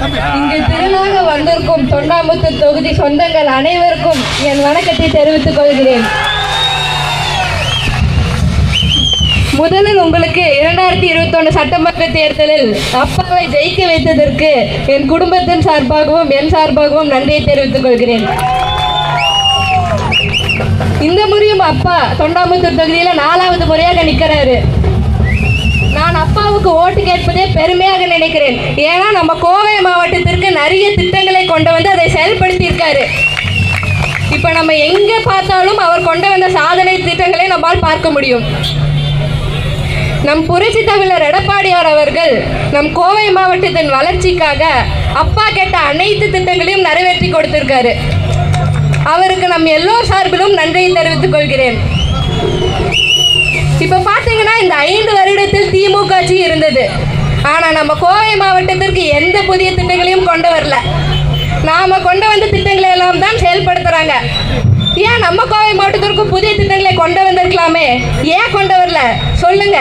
இங்கு திரளாக வந்திருக்கும் தொண்டாமுத்தூர் தொகுதி சொந்தங்கள் அனைவருக்கும் என் வணக்கத்தை தெரிவித்துக் கொள்கிறேன். முதலில் உங்களுக்கு 2021 சட்டமன்ற தேர்தலில் அப்பாவை ஜெயிக்க வைத்ததற்கு என் குடும்பத்தின் சார்பாகவும் என் சார்பாகவும் நன்றியை தெரிவித்துக் கொள்கிறேன். இந்த முறையும் அப்பா தொண்டாமுத்தூர் தொகுதியில 4வது முறையாக நிற்கிறாரு. நான் அப்பாவுக்கு ஓட்டு கேட்பதே பெருமையாக நினைக்கிறேன். ஏன்னா நம்ம கோவை மாவட்டத்திற்கு நிறைய திட்டங்களை கொண்டு வந்து அதை செயல்படுத்தியிருக்காரு. இப்ப நம்ம எங்க பார்த்தாலும் அவர் கொண்டு வந்த சாதனை திட்டங்களை நம்மால் பார்க்க முடியும். நம் புரட்சி தமிழர் எடப்பாடியார் அவர்கள் நம் கோவை மாவட்டத்தின் வளர்ச்சிக்காக அப்பா கேட்ட அனைத்து திட்டங்களையும் நிறைவேற்றி கொடுத்திருக்காரு. அவருக்கு நம் எல்லோர் சார்பிலும் நன்றியை தெரிவித்துக் கொள்கிறேன். இப்ப பாத்தீங்கன்னா இந்த 5 வருடத்தில் திமுக ஆட்சி இருந்தது. ஆனா நம்ம கோவை மாவட்டத்திற்கு எந்த புதிய திட்டங்களையும் கொண்டு வரல. நாம கொண்டு வந்த திட்டங்களை எல்லாம் தான் செயல்படுத்துறாங்க. ஏன் நம்ம கோவை மாவட்டத்திற்கு புதிய திட்டங்களை கொண்டு வந்திருக்கலாமே, ஏன் கொண்டு வரல சொல்லுங்க.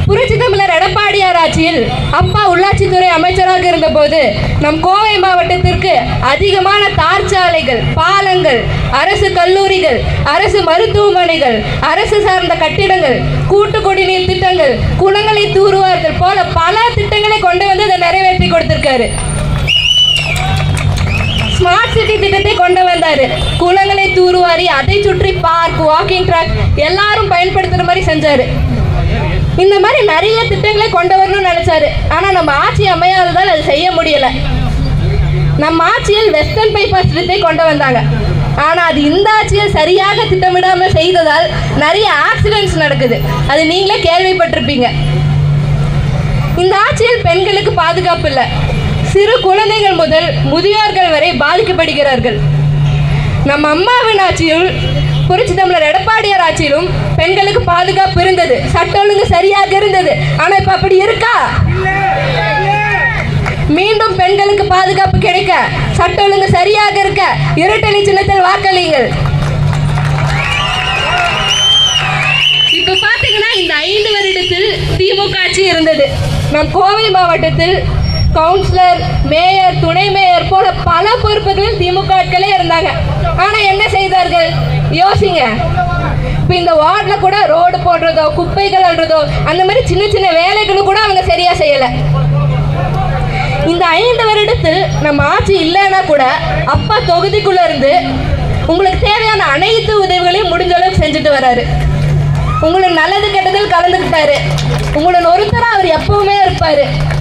புரட்சி தமிழர் எடப்பாடியார் ஆட்சியில் அப்பா உள்ளாட்சித்துறை அமைச்சராக இருந்தபோது நம் கோவை மாவட்டத்திற்கு அதிகமான தார் சாலைகள், பாலங்கள், அரசு கல்லூரிகள், அரசு மருத்துவமனைகள், அரசு சார்ந்த கட்டிடங்கள், கூட்டு குடிநீர் திட்டங்கள், குளங்களை தூர்வாறுதல் போல பல திட்டங்களை கொண்டு வந்து அதை நிறைவேற்றி கொடுத்திருக்காரு. ஸ்மார்ட் சிட்டி திட்டத்தை கொண்டு வந்தாரு. குளங்களை தூர்வாரி அதை சுற்றி பார்க், வாக்கிங் ட்ராக் எல்லாரும் பயன்படுத்துற மாதிரி செஞ்சாரு. இந்த மாதிரி நிறைய திட்டங்களை கொண்டு வரணும்னு நினைச்சாரு. ஆனா நம்ம ஆட்சி அமையாததால் அது செய்ய முடியல. நம்ம ஆட்சியில் வெஸ்டர்ன் பைபாஸ் திட்டத்தை கொண்டு வந்தாங்க. ஆனா அது இந்த ஆட்சியில் சரியாக திட்டமிடாம செய்ததால் நிறைய ஆக்சிடென்ட்ஸ் நடக்குது. அது நீங்களே கேள்விப்பட்டிருப்பீங்க. இந்த ஆட்சியில் பெண்களுக்கு பாதுகாப்பு இல்லை. சிறு குழந்தைகள் முதல் முதியோர்கள் வரை பாதிக்கப்படுகிறார்கள். நம்ம அம்மாவின் ஆட்சியில் புரட்சி தமிழர் எடப்பாடியார் ஆட்சியிலும் பெண்களுக்கு பாதுகாப்பு இருந்தது, சட்ட ஒழுங்கு சரியாக இருந்தது. ஆனா இப்ப அப்படி இருக்கா? மீண்டும் பெண்களுக்கு பாதுகாப்பு கிடைக்க, சட்ட ஒழுங்கு சரியாக இருக்க இரட்டை சின்னத்தில் வாக்களியுங்கள். இப்ப பாத்தீங்கன்னா இந்த 5 வருடத்தில் திமுக ஆட்சி இருந்தது. நம் கோவை மாவட்டத்தில் கவுன்சிலர், மேயர், துணை மேயர் போல பல பொறுப்புகளில் திமுக ஆட்களே இருந்தாங்க. ஆனா என்ன செய்தார்கள் யோசிங்க. இப்ப இந்த வார்டுல கூட ரோடு போடுறதோ, குப்பைகள் அள்ளுறதோ, அந்த மாதிரி சின்ன சின்ன வேலைகளும் கூட அவங்க சரியா செய்யல. இந்த 5 வருடத்தில் நம்ம ஆட்சி இல்லைன்னா கூட அப்பா தொகுதிக்குள்ள இருந்து உங்களுக்கு தேவையான அனைத்து உதவிகளையும் முடிஞ்ச அளவுக்கு செஞ்சுட்டு வர்றாரு. உங்களுக்கு நல்லது கெட்டதில் கலந்துக்கிட்டாரு. உங்களுடன் ஒருத்தரா அவர் எப்பவுமே இருப்பாரு.